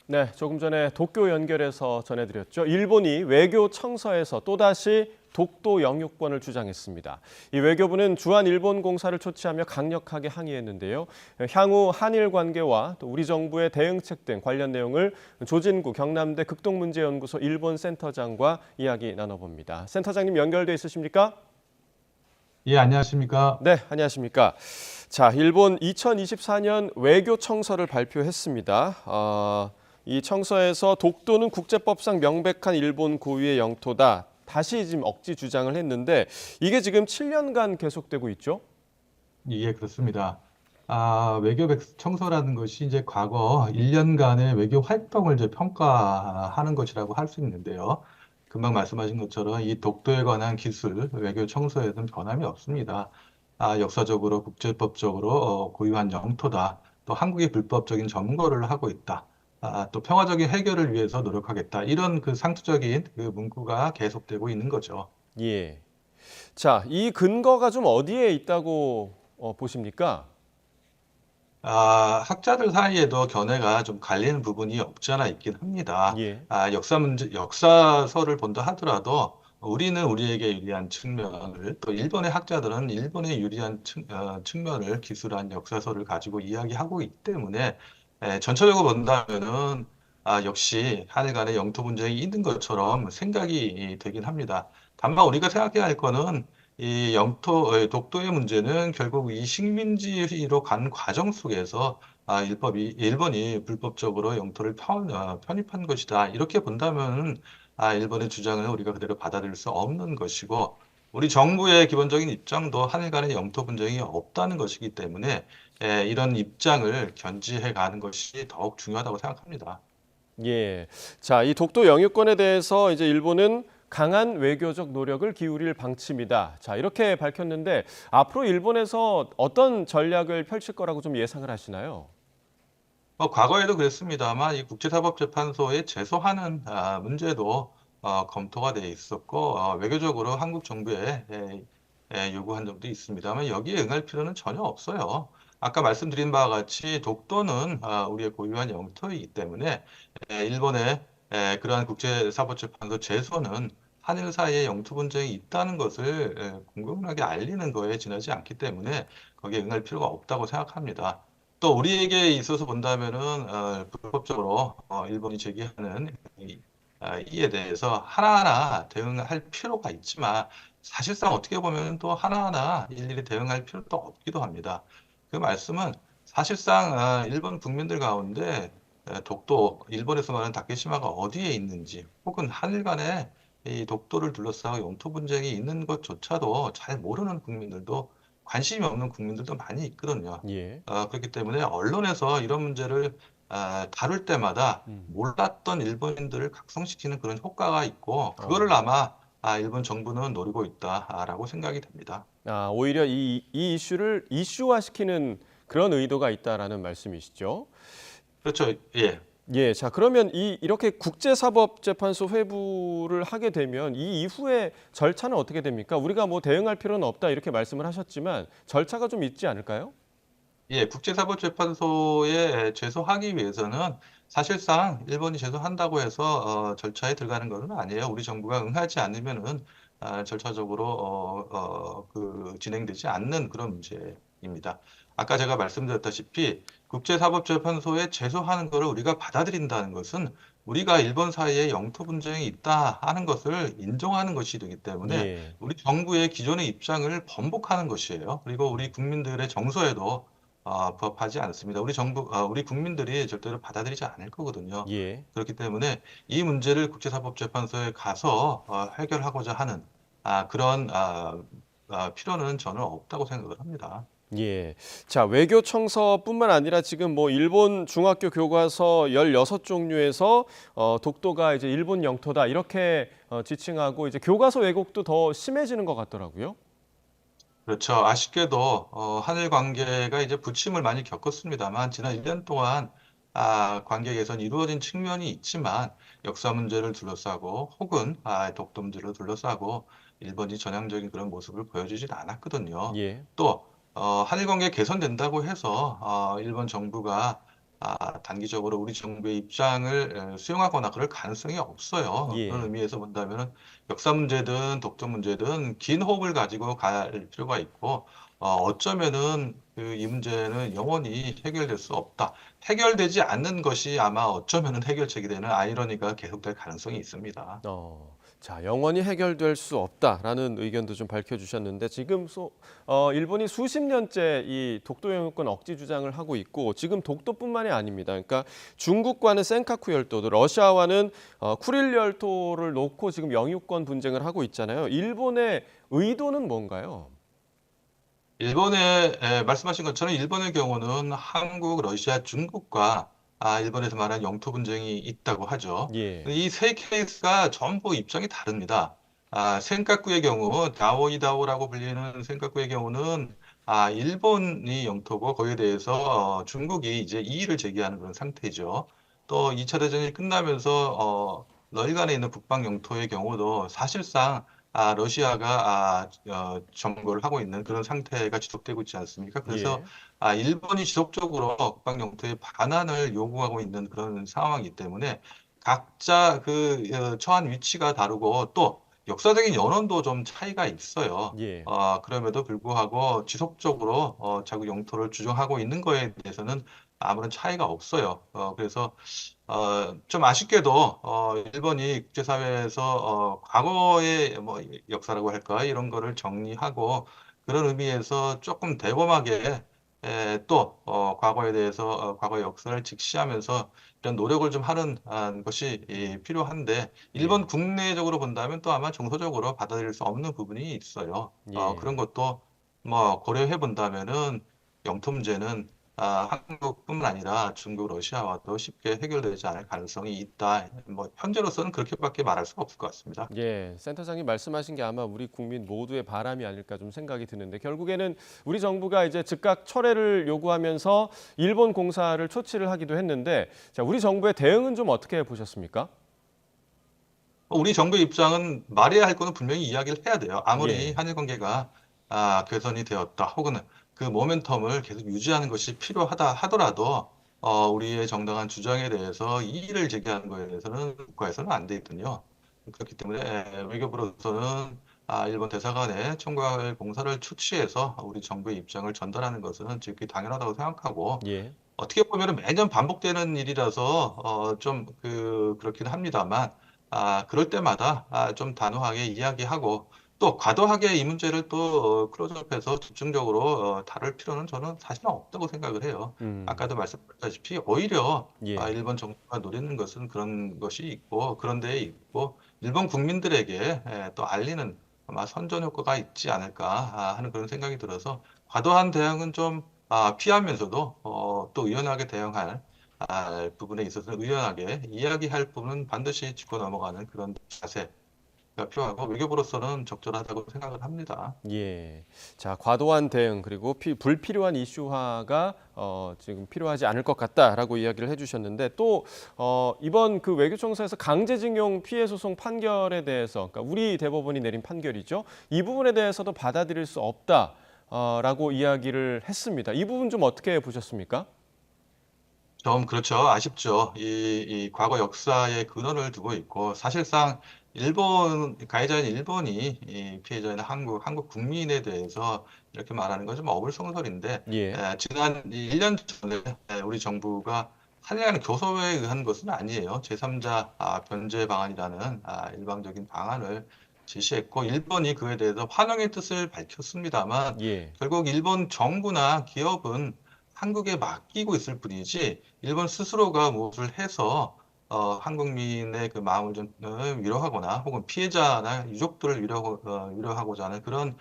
네, 조금 전에 도쿄 연결해서 전해드렸죠. 일본이 외교 청서에서 또다시 독도 영유권을 주장했습니다. 이 외교부는 주한 일본 공사를 초치하며 강력하게 항의했는데요. 향후 한일 관계와 또 우리 정부의 대응책 등 관련 내용을 조진구 경남대 극동문제연구소 일본 센터장과 이야기 나눠봅니다. 센터장님 연결돼 있으십니까? 예, 안녕하십니까? 네, 안녕하십니까? 자, 일본 2024년 외교 청서를 발표했습니다. 이 청서에서 독도는 국제법상 명백한 일본 고유의 영토다. 다시 지금 억지 주장을 했는데 이게 지금 7년간 계속되고 있죠? 예, 그렇습니다. 외교 청소라는 것이 이제 과거 1년간의 외교 활동을 이제 평가하는 것이라고 할 수 있는데요. 금방 말씀하신 것처럼 이 독도에 관한 기술, 외교 청소에는 변함이 없습니다. 역사적으로, 국제법적으로 고유한 영토다. 또 한국이 불법적인 점거를 하고 있다. 또 평화적인 해결을 위해서 노력하겠다. 이런 그 상투적인 그 문구가 계속되고 있는 거죠. 예. 자, 이 근거가 좀 어디에 있다고 보십니까? 학자들 사이에도 견해가 좀 갈리는 부분이 없지 않아 있긴 합니다. 예. 역사서를 본다 하더라도 우리는 우리에게 유리한 측면을, 또 일본의 학자들은 일본에 유리한 측면을 기술한 역사서를 가지고 이야기하고 있기 때문에 전체적으로 본다면은 역시 한일 간의 영토 분쟁이 있는 것처럼 생각이 되긴 합니다. 다만 우리가 생각해야 할 거는 이 독도의 문제는 결국 이 식민지로 간 과정 속에서 일본이 불법적으로 영토를 편입한 것이다. 이렇게 본다면 일본의 주장을 우리가 그대로 받아들일 수 없는 것이고, 우리 정부의 기본적인 입장도 한일 간의 영토 분쟁이 없다는 것이기 때문에 이런 입장을 견지해 가는 것이 더욱 중요하다고 생각합니다. 예. 자, 이 독도 영유권에 대해서 이제 일본은 강한 외교적 노력을 기울일 방침이다. 자, 이렇게 밝혔는데 앞으로 일본에서 어떤 전략을 펼칠 거라고 좀 예상을 하시나요? 과거에도 그랬습니다만 이 국제사법재판소에 제소하는 문제도 검토가 돼 있었고 외교적으로 한국 정부에 요구한 점도 있습니다만 여기에 응할 필요는 전혀 없어요. 아까 말씀드린 바와 같이 독도는 우리의 고유한 영토이기 때문에 일본의 그러한 국제사법재판소 제소는 한일 사이에 영토 분쟁이 있다는 것을 공공연하게 알리는 거에 지나지 않기 때문에 거기에 응할 필요가 없다고 생각합니다. 또 우리에게 있어서 본다면은 불법적으로 일본이 제기하는 이에 대해서 하나하나 대응할 필요가 있지만 사실상 어떻게 보면 또 하나하나 일일이 대응할 필요도 없기도 합니다. 그 말씀은 사실상 일본 국민들 가운데 독도, 일본에서 말하는 다케시마가 어디에 있는지 혹은 한일 간에 이 독도를 둘러싸고 영토 분쟁이 있는 것조차도 잘 모르는 국민들도 관심이 없는 국민들도 많이 있거든요. 예. 그렇기 때문에 언론에서 이런 문제를 다룰 때마다 음. 몰랐던 일본인들을 각성시키는 그런 효과가 있고, 그거를 어. 아마 일본 정부는 노리고 있다라고 생각이 됩니다. 오히려 이 이슈를 이슈화시키는 그런 의도가 있다라는 말씀이시죠? 그렇죠. 예. 예, 자 그러면 이렇게 국제사법재판소 회부를 하게 되면 이 이후에 절차는 어떻게 됩니까? 우리가 뭐 대응할 필요는 없다 이렇게 말씀을 하셨지만 절차가 좀 있지 않을까요? 예, 국제사법재판소에 제소하기 위해서는 사실상 일본이 제소한다고 해서 절차에 들어가는 것은 아니에요. 우리 정부가 응하지 않으면은 절차적으로 진행되지 않는 그런 문제입니다. 아까 제가 말씀드렸다시피 국제사법재판소에 제소하는 것을 우리가 받아들인다는 것은 우리가 일본 사이에 영토 분쟁이 있다 하는 것을 인정하는 것이 되기 때문에 예. 우리 정부의 기존의 입장을 번복하는 것이에요. 그리고 우리 국민들의 정서에도 부합하지 않습니다. 우리 국민들이 절대로 받아들이지 않을 거거든요. 예. 그렇기 때문에 이 문제를 국제사법재판소에 가서 해결하고자 하는 그런 필요는 저는 없다고 생각을 합니다. 예. 자, 외교 청서뿐만 아니라 지금 뭐 일본 중학교 교과서 16종류에서 독도가 이제 일본 영토다 이렇게 지칭하고 이제 교과서 왜곡도 더 심해지는 것 같더라고요. 그렇죠. 아쉽게도 한일 관계가 이제 부침을 많이 겪었습니다만 지난 1년 동안 관계 개선이 이루어진 측면이 있지만 역사 문제를 둘러싸고 혹은 독도 문제를 둘러싸고 일본이 전향적인 그런 모습을 보여주진 않았거든요. 예. 또 한일 관계 개선된다고 해서 일본 정부가 단기적으로 우리 정부의 입장을 수용하거나 그럴 가능성이 없어요. 그런 예. 의미에서 본다면은 역사 문제든 독도 문제든 긴 호흡을 가지고 갈 필요가 있고, 어쩌면은 이 문제는 영원히 해결될 수 없다. 해결되지 않는 것이 아마 어쩌면은 해결책이 되는 아이러니가 계속될 가능성이 있습니다. 자, 영원히 해결될 수 없다라는 의견도 좀 밝혀주셨는데 지금 일본이 수십 년째 이 독도 영유권 억지 주장을 하고 있고 지금 독도뿐만이 아닙니다. 그러니까 중국과는 센카쿠 열도, 또 러시아와는 쿠릴 열도를 놓고 지금 영유권 분쟁을 하고 있잖아요. 일본의 의도는 뭔가요? 말씀하신 것처럼 일본의 경우는 한국, 러시아, 중국과 일본에서 말하는 영토 분쟁이 있다고 하죠. 예, 이 세 케이스가 전부 입장이 다릅니다. 센카쿠의 경우, 다오이다오라고 불리는 센카쿠의 경우는 일본이 영토고 거기에 대해서 중국이 이제 이의를 제기하는 그런 상태죠. 또 2차 대전이 끝나면서 러일간에 있는 북방 영토의 경우도 사실상 러시아가 점거를 하고 있는 그런 상태가 지속되고 있지 않습니까? 그래서 예, 일본이 지속적으로 북방 영토의 반환을 요구하고 있는 그런 상황이기 때문에 각자 처한 위치가 다르고 또 역사적인 연원도 좀 차이가 있어요. 예, 그럼에도 불구하고 지속적으로 자국 영토를 주장하고 있는 거에 대해서는 아무런 차이가 없어요. 그래서 좀 아쉽게도 일본이 국제사회에서 과거의 뭐 역사라고 할까 이런 거를 정리하고 그런 의미에서 조금 대범하게 또 과거에 대해서 과거의 역사를 직시하면서 이런 노력을 좀 하는 것이 필요한데 일본 예, 국내적으로 본다면 또 아마 정서적으로 받아들일 수 없는 부분이 있어요. 그런 예. 것도 뭐 고려해 본다면은 영토 문제는 한국뿐만 아니라 중국, 러시아와도 쉽게 해결되지 않을 가능성이 있다. 뭐 현재로서는 그렇게밖에 말할 수가 없을 것 같습니다. 예, 센터장님 말씀하신 게 아마 우리 국민 모두의 바람이 아닐까 좀 생각이 드는데 결국에는 우리 정부가 이제 즉각 철회를 요구하면서 일본 공사를 초치를 하기도 했는데 자, 우리 정부의 대응은 좀 어떻게 보셨습니까? 우리 정부의 입장은 말해야 할 거는 분명히 이야기를 해야 돼요. 아무리 예, 한일 관계가 개선이 되었다, 혹은 그 모멘텀을 계속 유지하는 것이 필요하다 하더라도 우리의 정당한 주장에 대해서 이의를 제기하는 거에 대해서는 국가에서는 안 돼 있거든요. 그렇기 때문에 외교부로서는 일본 대사관에 총괄 공사를 추치해서 우리 정부의 입장을 전달하는 것은 지극히 당연하다고 생각하고 예, 어떻게 보면 매년 반복되는 일이라서 좀 그렇긴 합니다만 그럴 때마다 좀 단호하게 이야기하고 또 과도하게 이 문제를 또 클로즈업해서 집중적으로 다룰 필요는 저는 사실은 없다고 생각을 해요. 아까도 말씀드렸다시피 오히려 예, 일본 정부가 노리는 것은 그런 것이 있고 그런 데에 있고 일본 국민들에게 또 알리는 아마 선전 효과가 있지 않을까 하는 그런 생각이 들어서 과도한 대응은 좀 피하면서도 또 유연하게 대응할 부분에 있어서 유연하게 이야기할 부분은 반드시 짚고 넘어가는 그런 자세가 필요하고 외교부로서는 적절하다고 생각을 합니다. 예. 자, 과도한 대응 그리고 불필요한 이슈화가 지금 필요하지 않을 것 같다라고 이야기를 해주셨는데 또 이번 그 외교청사에서 강제징용 피해 소송 판결에 대해서 그러니까 우리 대법원이 내린 판결이죠. 이 부분에 대해서도 받아들일 수 없다. 라고 이야기를 했습니다. 이 부분 좀 어떻게 보셨습니까? 좀 그렇죠. 아쉽죠. 이 과거 역사의 근원을 두고 있고 사실상 가해자인 일본이 이 피해자인 한국 국민에 대해서 이렇게 말하는 건 좀 어불성설인데 예, 지난 1년 전에 우리 정부가 한일간 교섭에 의한 것은 아니에요. 제3자 변제 방안이라는 일방적인 방안을 제시했고 일본이 그에 대해서 환영의 뜻을 밝혔습니다만 예, 결국 일본 정부나 기업은 한국에 맡기고 있을 뿐이지 일본 스스로가 무엇을 해서 한국민의 그 마음을 좀 위로하거나 혹은 피해자나 유족들을 위로하고자 하는 그런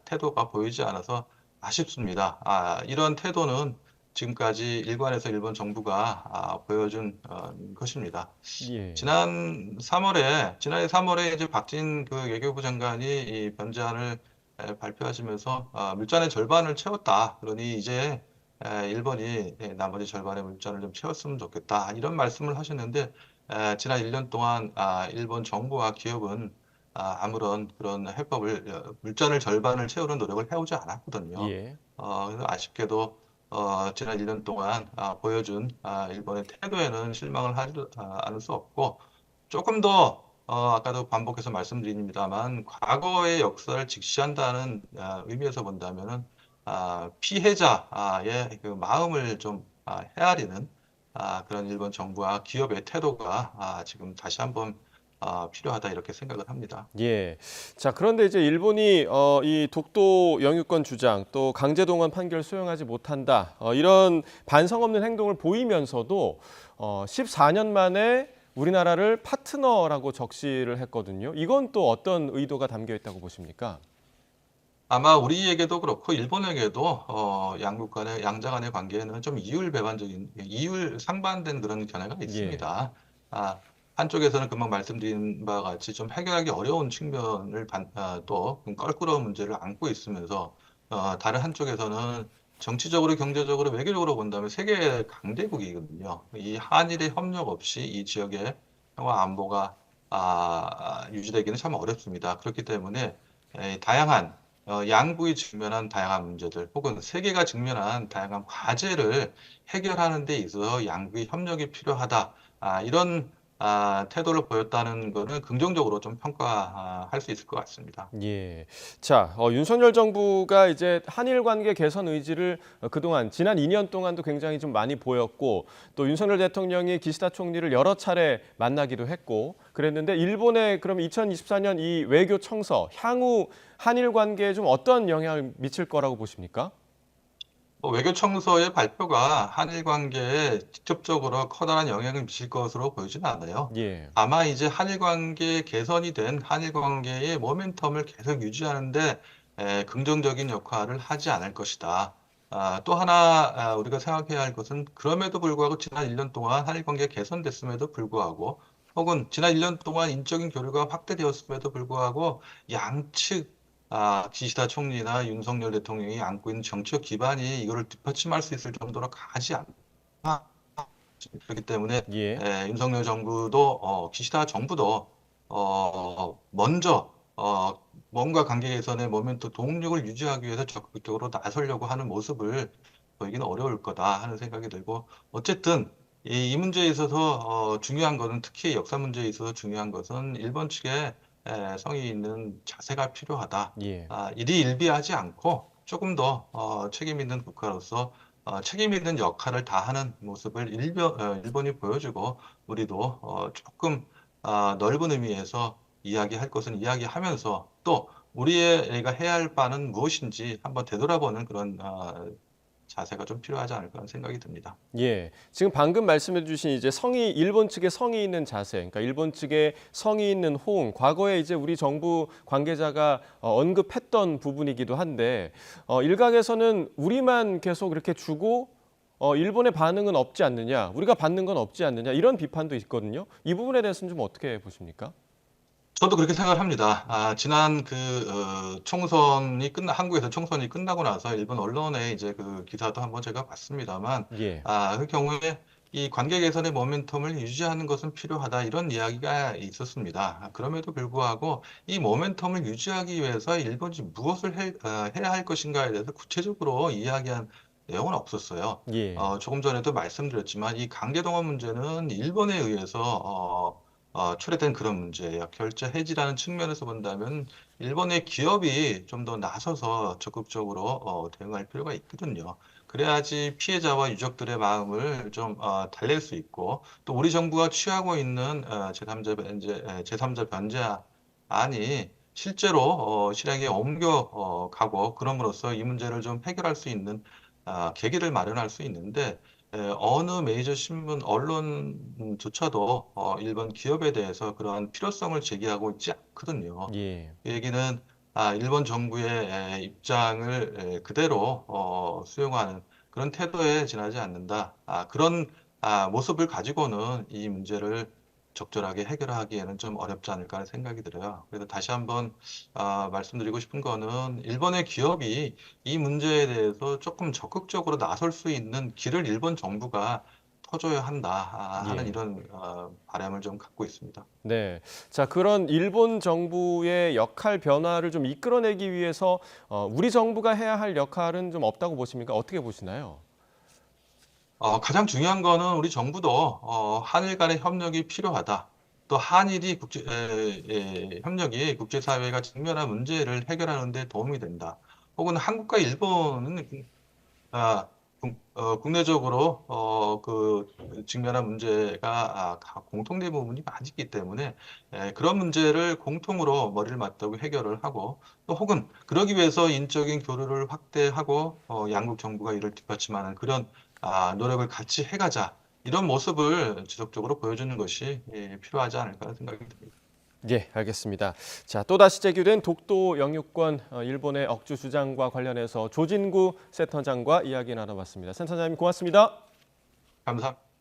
태도가 보이지 않아서 아쉽습니다. 이런 태도는 지금까지 일관해서 일본 정부가 보여준 것입니다. 예, 지난해 3월에 이제 박진 그 외교부 장관이 이 변제안을 발표하시면서 물잔의 절반을 채웠다. 그러니 이제 일본이 나머지 절반의 물잔을 좀 채웠으면 좋겠다. 이런 말씀을 하셨는데 지난 1년 동안 일본 정부와 기업은 아무런 그런 해법을 물잔을 절반을 채우는 노력을 해오지 않았거든요. 예. 그래서 아쉽게도 지난 1년 동안 보여준 일본의 태도에는 실망을 하지 않을 수 없고 조금 더 아까도 반복해서 말씀드립니다만 과거의 역사를 직시한다는 의미에서 본다면은 피해자의 그 마음을 좀 헤아리는 그런 일본 정부와 기업의 태도가 지금 다시 한번 필요하다 이렇게 생각을 합니다. 예. 자, 그런데 이제 일본이 이 독도 영유권 주장 또 강제동원 판결 수용하지 못한다. 이런 반성 없는 행동을 보이면서도 14년 만에 우리나라를 파트너라고 적시를 했거든요. 이건 또 어떤 의도가 담겨 있다고 보십니까? 아마 우리에게도 그렇고 일본에게도 양국 간의 양자 간의 관계에는 좀 이율 상반된 그런 견해가 예. 있습니다. 아, 한쪽에서는 금방 말씀드린 바와 같이 좀 해결하기 어려운 측면을 또 껄끄러운 문제를 안고 있으면서 다른 한쪽에서는 정치적으로, 경제적으로, 외교적으로 본다면 세계 강대국이거든요. 이 한일의 협력 없이 이 지역의 평화 안보가 유지되기는 참 어렵습니다. 그렇기 때문에 다양한 양국이 직면한 다양한 문제들 혹은 세계가 직면한 다양한 과제를 해결하는 데 있어서 양국의 협력이 필요하다. 이런 태도를 보였다는 것은 긍정적으로 좀 평가할 수 있을 것 같습니다. 예. 자, 윤석열 정부가 이제 한일 관계 개선 의지를 그동안 지난 2년 동안도 굉장히 좀 많이 보였고 또 윤석열 대통령이 기시다 총리를 여러 차례 만나기도 했고 그랬는데 일본의 그럼 2024년 이 외교 청서 향후 한일 관계에 좀 어떤 영향을 미칠 거라고 보십니까? 외교청서의 발표가 한일 관계에 직접적으로 커다란 영향을 미칠 것으로 보이지는 않아요. 예. 다만 이제 한일 관계 개선이 된 한일 관계의 모멘텀을 계속 유지하는데 긍정적인 역할을 하지 않을 것이다. 또 하나 우리가 생각해야 할 것은 그럼에도 불구하고 지난 1년 동안 한일 관계가 개선됐음에도 불구하고 혹은 지난 1년 동안 인적인 교류가 확대되었음에도 불구하고 양측 기시다 총리나 윤석열 대통령이 안고 있는 정치적 기반이 이거를 뒷받침할 수 있을 정도로 강하지 않다. 그렇기 때문에 예. 윤석열 정부도 기시다 정부도 먼저 뭔가 관계 개선의 모멘트 동력을 유지하기 위해서 적극적으로 나서려고 하는 모습을 보이기는 어려울 거다 하는 생각이 들고 어쨌든 이 문제에 있어서 중요한 것은 특히 역사 문제에 있어서 중요한 것은 일본 측의 성의 있는 자세가 필요하다. 예. 일희일비하지 않고 조금 더 책임 있는 국가로서 책임 있는 역할을 다하는 모습을 일본이 보여주고 우리도 조금 넓은 의미에서 이야기할 것은 이야기하면서 또 우리가 해야 할 바는 무엇인지 한번 되돌아보는 그런 자세가 좀 필요하지 않을까 하는 생각이 듭니다. 예. 지금 방금 말씀해 주신 이제 일본 측의 성의 있는 자세, 그러니까 일본 측의 성의 있는 호응, 과거에 이제 우리 정부 관계자가 언급했던 부분이기도 한데, 일각에서는 우리만 계속 이렇게 주고, 일본의 반응은 없지 않느냐, 우리가 받는 건 없지 않느냐, 이런 비판도 있거든요. 이 부분에 대해서는 좀 어떻게 보십니까? 저도 그렇게 생각을 합니다. 지난 한국에서 총선이 끝나고 나서 일본 언론에 이제 그 기사도 한번 제가 봤습니다만, 예. 그 경우에 이 관계 개선의 모멘텀을 유지하는 것은 필요하다 이런 이야기가 있었습니다. 그럼에도 불구하고 이 모멘텀을 유지하기 위해서 일본이 무엇을 해야 할 것인가에 대해서 구체적으로 이야기한 내용은 없었어요. 예. 조금 전에도 말씀드렸지만 이 강제동원 문제는 일본에 의해서 초래된 그런 문제예요. 결제 해지라는 측면에서 본다면 일본의 기업이 좀 더 나서서 적극적으로 대응할 필요가 있거든요. 그래야지 피해자와 유족들의 마음을 좀 달랠 수 있고 또 우리 정부가 취하고 있는 제3자 변제안이 실제로 실행에 옮겨 가고 그럼으로써 이 문제를 좀 해결할 수 있는 계기를 마련할 수 있는데 어느 메이저 신문 언론조차도 일본 기업에 대해서 그러한 필요성을 제기하고 있지 않거든요. 예. 그 얘기는 일본 정부의 입장을 그대로 수용하는 그런 태도에 지나지 않는다. 그런 모습을 가지고는 이 문제를 적절하게 해결하기에는 좀 어렵지 않을까 하는 생각이 들어요. 그래서 다시 한번 말씀드리고 싶은 거는 일본의 기업이 이 문제에 대해서 조금 적극적으로 나설 수 있는 길을 일본 정부가 터줘야 한다 하는 예. 이런 바람을 좀 갖고 있습니다. 네. 자, 그런 일본 정부의 역할 변화를 좀 이끌어내기 위해서 우리 정부가 해야 할 역할은 좀 없다고 보십니까? 어떻게 보시나요? 가장 중요한 거는 우리 정부도 한일 간의 협력이 필요하다. 또 한일이 협력이 국제사회가 직면한 문제를 해결하는 데 도움이 된다. 혹은 한국과 일본은 국내적으로 직면한 문제가 공통된 부분이 많이 있기 때문에 그런 문제를 공통으로 머리를 맞대고 해결을 하고 또 혹은 그러기 위해서 인적인 교류를 확대하고 양국 정부가 이를 뒷받침하는 그런 노력을 같이 해가자 이런 모습을 지속적으로 보여주는 것이 필요하지 않을까 하는 생각이 듭니다. 예, 알겠습니다. 자, 또다시 제기된 독도 영유권 일본의 억주 주장과 관련해서 조진구 센터장과 이야기 나눠봤습니다. 센터장님 고맙습니다. 감사합니다.